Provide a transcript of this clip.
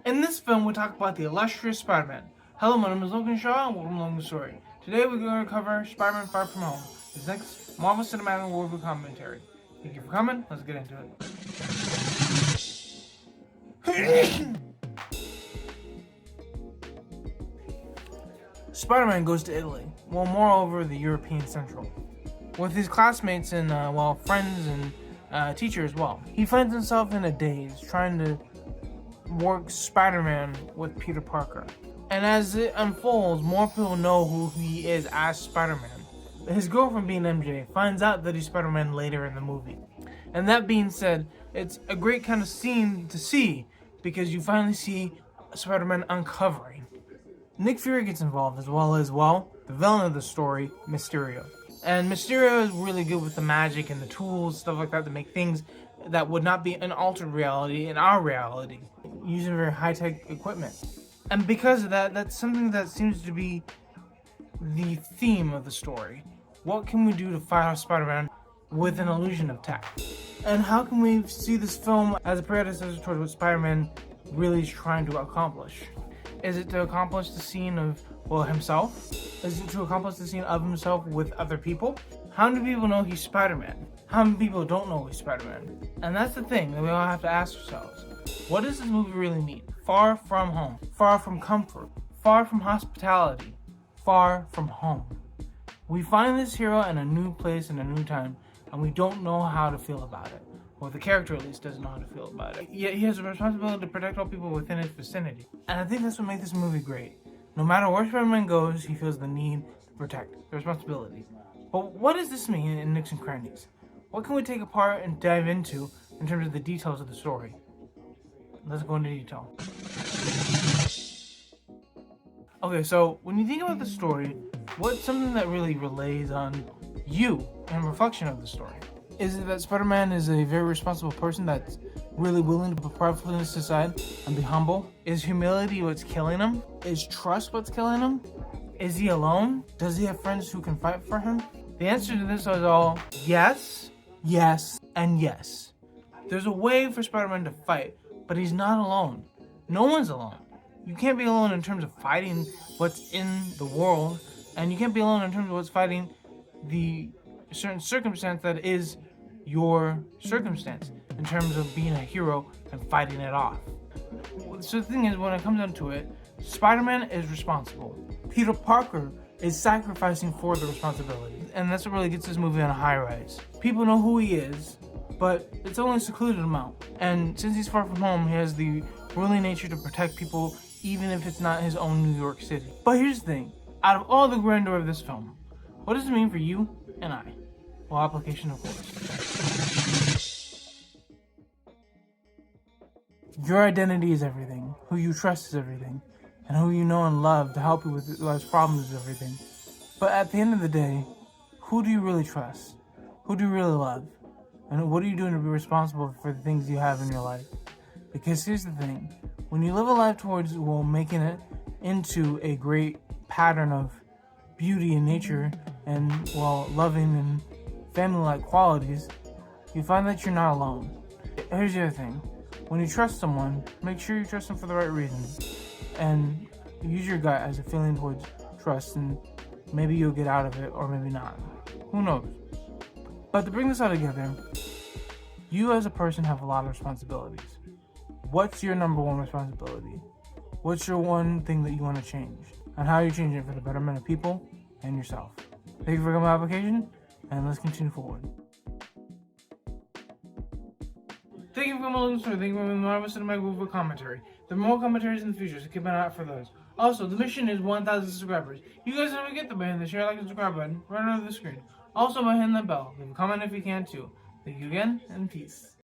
In this film, we talk about the illustrious Spider-Man. Hello, my name is Logan Shaw, and welcome along the story. Today, we're going to cover Spider-Man Far From Home, his next Marvel Cinematic Worldview commentary. Thank you for coming. Let's get into it. Spider-Man goes to Italy, well, moreover, the European Central, with his classmates and, friends and teacher as well. He finds himself in a daze, trying to work Spider-Man with Peter Parker. And as it unfolds, more people know who he is as Spider-Man. His girlfriend, being MJ, finds out that he's Spider-Man later in the movie. And that being said, it's a great kind of scene to see, because you finally see Spider-Man uncovering. Nick Fury gets involved as well as, the villain of the story, Mysterio. And Mysterio is really good with the magic and the tools, stuff like that, to make things that would not be an altered reality in our reality, using very high-tech equipment. And because of that, that's something that seems to be the theme of the story. What can we do to fight off Spider-Man with an illusion of tech? And how can we see this film as a predecessor towards what Spider-Man really is trying to accomplish? Is it to accomplish the scene of, himself? Is it to accomplish the scene of himself with other people? How many people know he's Spider-Man? How many people don't know he's Spider-Man? And that's the thing that we all have to ask ourselves. What does this movie really mean? Far from home, far from comfort, far from hospitality, far from home. We find this hero in a new place in a new time, and we don't know how to feel about it. Well, the character at least doesn't know how to feel about it. Yet he has a responsibility to protect all people within his vicinity. And I think that's what makes this movie great. No matter where Spider-Man goes, he feels the need to protect, the responsibility. But what does this mean in Nooks and Crannies? What can we take apart and dive into in terms of the details of the story? Let's go into detail. Okay, so when you think about the story, what's something that really relays on you and reflection of the story? Is it that Spider-Man is a very responsible person that's really willing to put pridefulness aside and be humble? Is humility what's killing him? Is trust what's killing him? Is he alone? Does he have friends who can fight for him? The answer to this is all yes, yes, and yes. There's a way for Spider-Man to fight, but he's not alone. No one's alone. You can't be alone in terms of fighting what's in the world, and you can't be alone in terms of what's fighting the certain circumstance that is your circumstance, in terms of being a hero and fighting it off. So the thing is, when it comes down to it, Spider-Man is responsible. Peter Parker is sacrificing for the responsibility. And that's what really gets this movie on a high rise. People know who he is, but it's only a secluded amount. And since he's far from home, he has the ruling nature to protect people, even if it's not his own New York City. But here's the thing. Out of all the grandeur of this film, what does it mean for you and I? Well, application, of course. Your identity is everything. Who you trust is everything. And who you know and love to help you with life's problems is everything. But at the end of the day, who do you really trust? Who do you really love? And what are you doing to be responsible for the things you have in your life? Because here's the thing. When you live a life towards, making it into a great pattern of beauty and nature and, loving and family-like qualities, you find that you're not alone. Here's the other thing. When you trust someone, make sure you trust them for the right reasons. And use your gut as a feeling towards trust, and maybe you'll get out of it, or maybe not. Who knows? But to bring this all together, you as a person have a lot of responsibilities. What's your number one responsibility? What's your one thing that you want to change? And how are you changing it for the betterment of people and yourself? Thank you for coming to my application, and let's continue forward. Thank you for coming to Thank you for Marvel Cinematic Worldview commentary. There are more commentaries in the future, so keep an eye out for those. Also, the mission is 1,000 subscribers. You guys never get the button, the share, like, and subscribe button right under the screen. Also, by hitting the bell. Leave a comment if you can too. Thank you again, and peace.